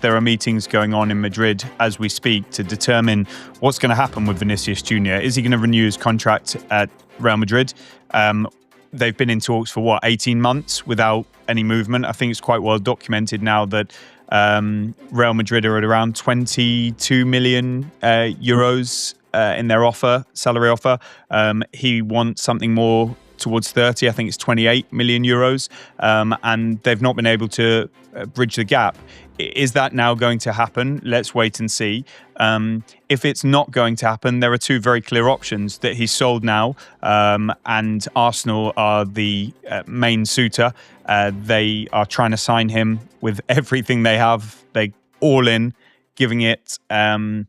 there are meetings going on in Madrid as we speak to determine what's going to happen with Vinicius Jr. Is he going to renew his contract at Real Madrid? They've been in talks for 18 months without any movement. I think it's quite well documented now that Real Madrid are at around 22 million euros in their salary offer. He wants something more towards 30. I think it's 28 million euros. And they've not been able to bridge the gap. Is that now going to happen? Let's wait and see. If it's not going to happen, there are two very clear options: that he's sold now, and Arsenal are the main suitor. They are trying to sign him with everything they have. They all in, giving it their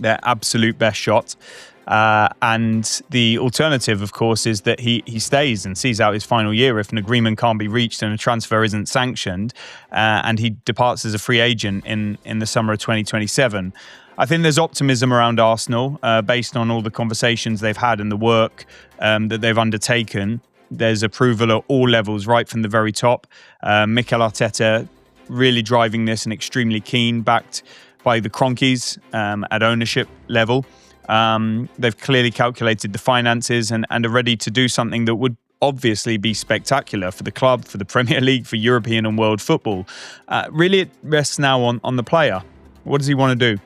absolute best shot. And the alternative, of course, is that he stays and sees out his final year if an agreement can't be reached and a transfer isn't sanctioned, and he departs as a free agent in the summer of 2027. I think there's optimism around Arsenal based on all the conversations they've had and the work that they've undertaken. There's approval at all levels, right from the very top. Mikel Arteta really driving this and extremely keen, backed by the Cronkies at ownership level. They've clearly calculated the finances and are ready to do something that would obviously be spectacular for the club, for the Premier League, for European and world football. Really, it rests now on the player. What does he want to do?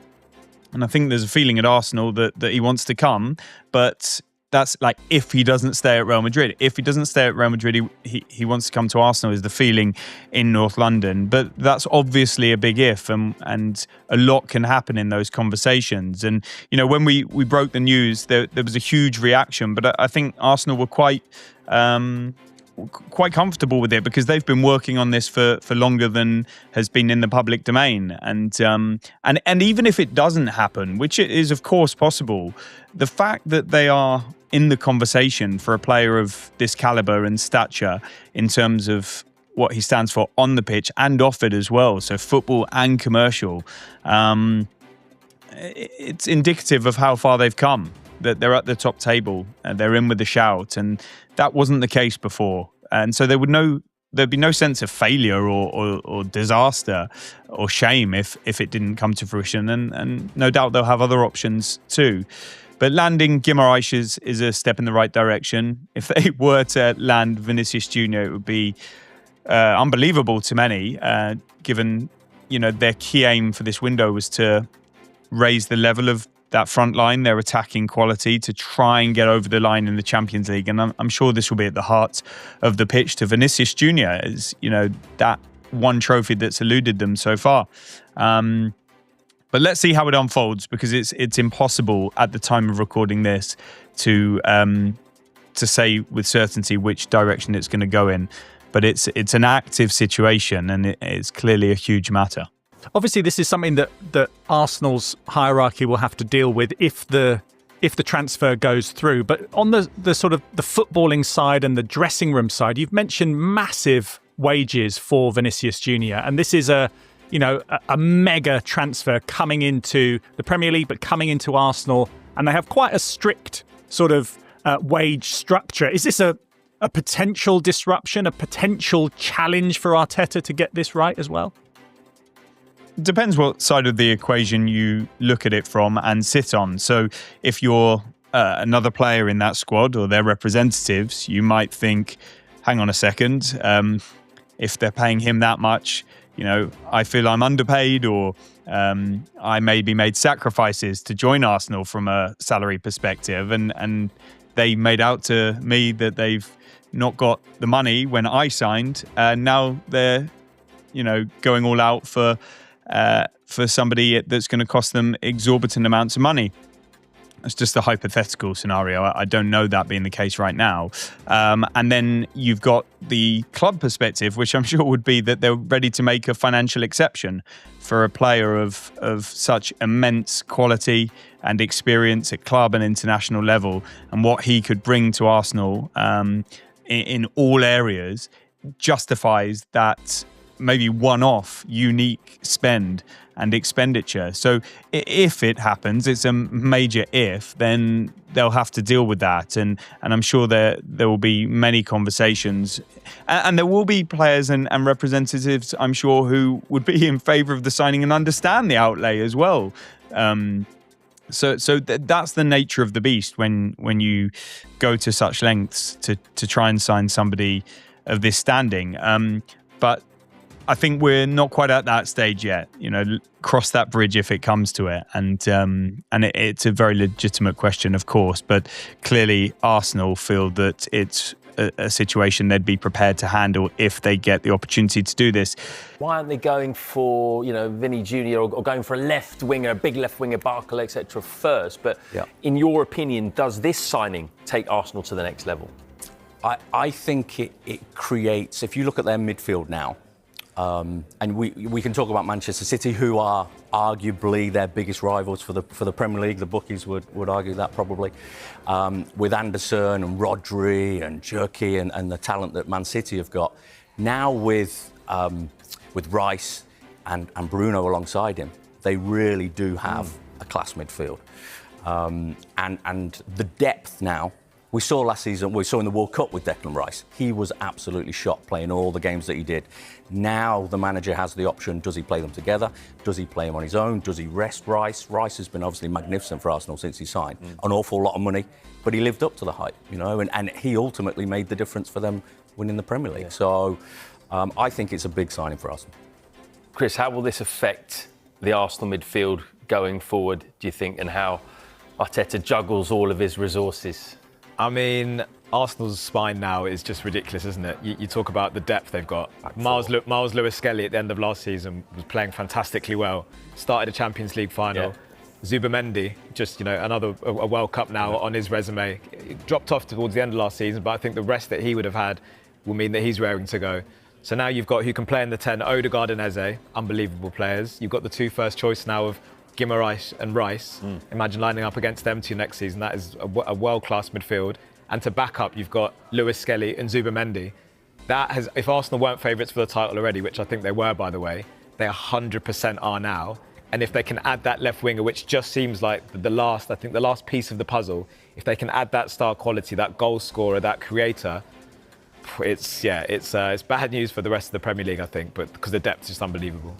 And I think there's a feeling at Arsenal that he wants to come, but that's like if he doesn't stay at Real Madrid. If he doesn't stay at Real Madrid, he wants to come to Arsenal, is the feeling in North London. But that's obviously a big if, and a lot can happen in those conversations. And, you know, when we broke the news, there was a huge reaction, but I think Arsenal were quite comfortable with it because they've been working on this for longer than has been in the public domain. And even if it doesn't happen, which it is of course possible, the fact that they are in the conversation for a player of this caliber and stature in terms of what he stands for on the pitch and off it as well, so football and commercial, it's indicative of how far they've come, that they're at the top table and they're in with a shout, and that wasn't the case before. And so there'd be no sense of failure or disaster or shame if it didn't come to fruition, and no doubt they'll have other options too. But landing Guimaraes is a step in the right direction. If they were to land Vinicius Jr, it would be unbelievable to many, given, you know, their key aim for this window was to raise the level of that front line, their attacking quality, to try and get over the line in the Champions League. And I'm sure this will be at the heart of the pitch to Vinicius Jr, as, you know, that one trophy that's eluded them so far. But let's see how it unfolds, because it's impossible at the time of recording this to say with certainty which direction it's going to go in. But it's an active situation, and it's clearly a huge matter. Obviously, this is something that Arsenal's hierarchy will have to deal with if the transfer goes through. But on the sort of the footballing side and the dressing room side, you've mentioned massive wages for Vinicius Jr, and this is a mega transfer coming into the Premier League, but coming into Arsenal, and they have quite a strict sort of wage structure. Is this a potential disruption, a potential challenge for Arteta to get this right as well? Depends what side of the equation you look at it from and sit on. So if you're another player in that squad or their representatives, you might think, hang on a second, if they're paying him that much, you know, I feel I'm underpaid, or I maybe made sacrifices to join Arsenal from a salary perspective, and they made out to me that they've not got the money when I signed, and now they're, you know, going all out for somebody that's going to cost them exorbitant amounts of money. It's just a hypothetical scenario. I don't know that being the case right now. And then you've got the club perspective, which I'm sure would be that they're ready to make a financial exception for a player of such immense quality and experience at club and international level, and what he could bring to Arsenal in all areas justifies that maybe one-off, unique spend and expenditure. So if it happens, it's a major if, then they'll have to deal with that. And I'm sure there will be many conversations. And there will be players and representatives, I'm sure, who would be in favour of the signing and understand the outlay as well. So that's the nature of the beast when you go to such lengths to try and sign somebody of this standing. But I think we're not quite at that stage yet. Cross that bridge if it comes to it, and it's a very legitimate question, of course. But clearly, Arsenal feel that it's a situation they'd be prepared to handle if they get the opportunity to do this. Why aren't they going for Vini Jr or going for a left winger, a big left winger, Barkley, etc. first? But in your opinion, does this signing take Arsenal to the next level? I think it creates. If you look at their midfield now. And we can talk about Manchester City, who are arguably their biggest rivals for the Premier League. The bookies would argue that probably. With Anderson and Rodri and Jerky and the talent that Man City have got. Now with Rice and Bruno alongside him, they really do have a class midfield. And the depth now. We saw last season, we saw in the World Cup with Declan Rice. He was absolutely shot playing all the games that he did. Now the manager has the option, does he play them together? Does he play them on his own? Does he rest Rice? Rice has been obviously magnificent for Arsenal since he signed. An awful lot of money, but he lived up to the hype, and he ultimately made the difference for them winning the Premier League. So I think it's a big signing for Arsenal. Chris, how will this affect the Arsenal midfield going forward, do you think, and how Arteta juggles all of his resources? I mean, Arsenal's spine now is just ridiculous, isn't it? You talk about the depth they've got. Miles Lewis-Skelly at the end of last season was playing fantastically well. Started a Champions League final. Zubimendi, just another a World Cup now on his resume. Dropped off towards the end of last season, but I think the rest that he would have had will mean that he's raring to go. So now you've got who can play in the 10, Odegaard and Eze, unbelievable players. You've got the two first choice now of Guimaraes and Rice. Imagine lining up against them two next season. That is a world-class midfield. And to back up, you've got Lewis-Skelly and Zubimendi. If Arsenal weren't favourites for the title already, which I think they were, by the way, they 100% are now. And if they can add that left winger, which just seems like the last piece of the puzzle, if they can add that star quality, that goal scorer, that creator, it's bad news for the rest of the Premier League, I think, but because the depth is just unbelievable.